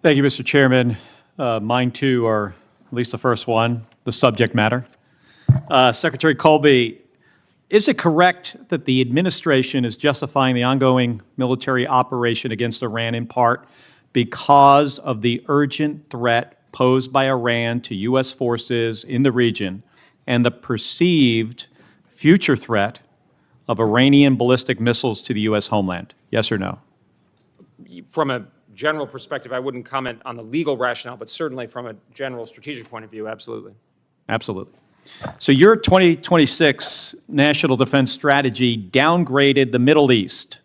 Thank you, Mr. Chairman. Mine, too, are at least the first one, the subject matter. Secretary Colby, is it correct that the administration is justifying the ongoing military operation against Iran in part because of the urgent threat posed by Iran to U.S. forces in the region and the perceived future threat of Iranian ballistic missiles to the U.S. homeland? Yes or no? From a general perspective, I wouldn't comment on the legal rationale, but certainly from a general strategic point of view, absolutely. Absolutely. So your 2026 National Defense Strategy downgraded the Middle East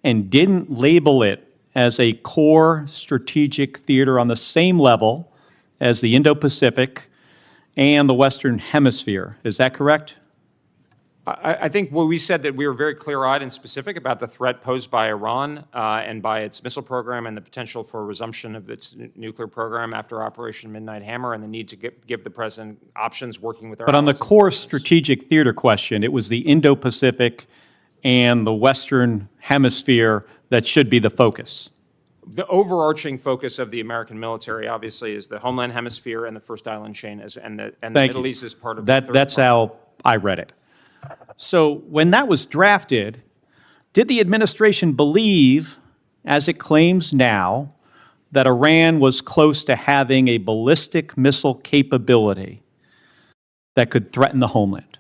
and didn't label it as a core strategic theater on the same level as the Indo-Pacific and the Western Hemisphere. Is that correct? I think we said that we were very clear-eyed and specific about the threat posed by Iran and by its missile program and the potential for a resumption of its nuclear program after Operation Midnight Hammer and the need to give the president options working with our But on the core strategic theater question, it was the Indo-Pacific and the Western Hemisphere that should be the focus. The overarching focus of the American military, obviously, is the Homeland Hemisphere and the First Island chain, and the Middle East is part of that. That's how I read it. So when that was drafted, did the administration believe, as it claims now, that Iran was close to having a ballistic missile capability that could threaten the homeland?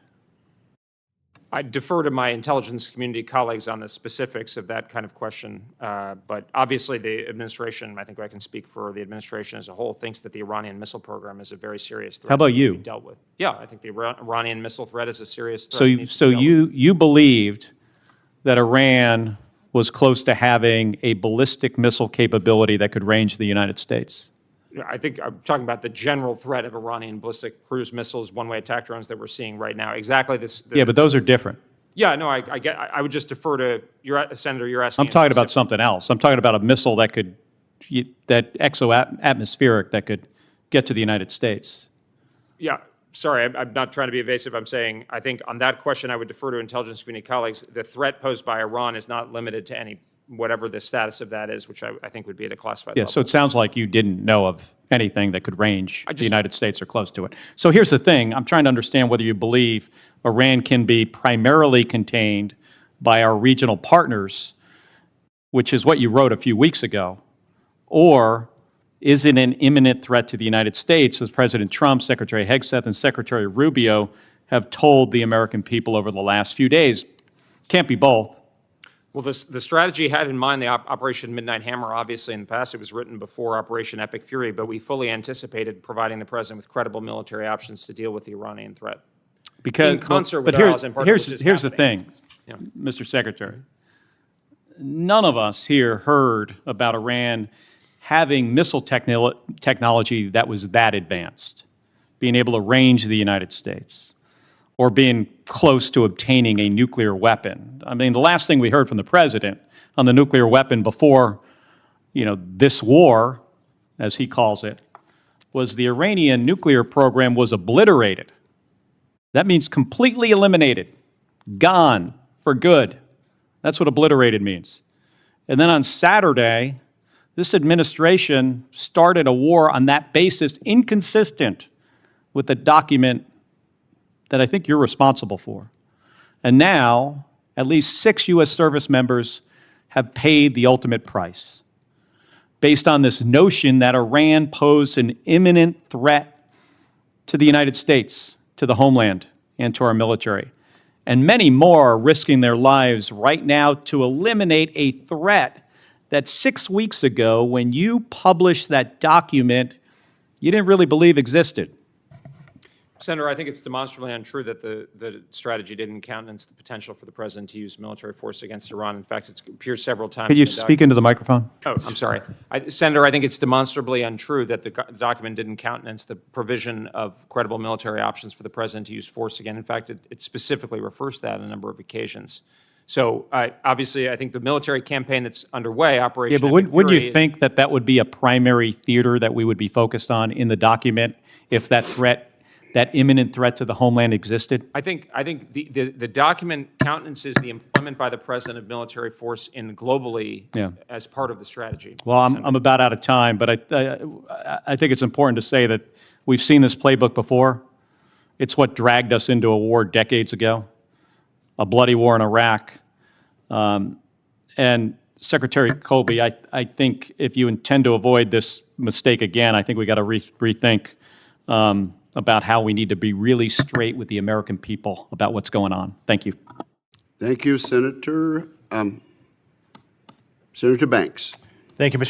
I defer to my intelligence community colleagues on the specifics of that kind of question. But obviously the administration, I think I can speak for the administration as a whole, thinks that the Iranian missile program is a very serious threat. How about you? To be dealt with. Yeah, I think the Iranian missile threat is a serious threat. So you believed that Iran was close to having a ballistic missile capability that could range the United States? I think I'm talking about the general threat of Iranian ballistic cruise missiles, one-way attack drones that we're seeing right now. Exactly this. Yeah, but those are different. Yeah, no, I would just defer to Senator. You're asking. I'm talking about something else. I'm talking about a missile that could, exo-atmospheric that could get to the United States. Yeah, sorry, I'm not trying to be evasive. I'm saying I think on that question I would defer to intelligence community colleagues. The threat posed by Iran is not limited to any whatever the status of that is, which I think would be at a classified level. So it sounds like you didn't know of anything that could range the United States or close to it. So here's the thing. I'm trying to understand whether you believe Iran can be primarily contained by our regional partners, which is what you wrote a few weeks ago, or is it an imminent threat to the United States, as President Trump, Secretary Hegseth, and Secretary Rubio have told the American people over the last few days? Can't be both. Well, the strategy had in mind the Operation Midnight Hammer. Obviously, in the past, it was written before Operation Epic Fury, but we fully anticipated providing the president with credible military options to deal with the Iranian threat. Because, in concert with our allies and partners, here's the thing, yeah. Mr. Secretary. None of us here heard about Iran having missile technology that was that advanced, being able to range the United States, or being close to obtaining a nuclear weapon. I mean, the last thing we heard from the president on the nuclear weapon before, this war, as he calls it, was the Iranian nuclear program was obliterated. That means completely eliminated, gone for good. That's what obliterated means. And then on Saturday, this administration started a war on that basis, inconsistent with the document that I think you're responsible for. And now, at least 6 U.S. service members have paid the ultimate price based on this notion that Iran posed an imminent threat to the United States, to the homeland, and to our military. And many more are risking their lives right now to eliminate a threat that 6 weeks ago, when you published that document, you didn't really believe existed. Senator, I think it's demonstrably untrue that the strategy didn't countenance the potential for the president to use military force against Iran. In fact, it appears several times. Could you speak into the microphone? Oh, I'm sorry. Senator, I think it's demonstrably untrue that the document didn't countenance the provision of credible military options for the president to use force again. In fact, it specifically refers to that on a number of occasions. So obviously, I think the military campaign that's underway, Operation Epic Fury, wouldn't you think that would be a primary theater that we would be focused on in the document if that threat that imminent threat to the homeland existed? I think the document countenances the employment by the president of military force in globally as part of the strategy. Well, I'm about out of time, but I think it's important to say that we've seen this playbook before. It's what dragged us into a war decades ago, a bloody war in Iraq. And Secretary Colby, I think if you intend to avoid this mistake again, I think we got to rethink about how we need to be really straight with the American people about what's going on. Thank you. Thank you, Senator. Senator Banks. Thank you, Mr.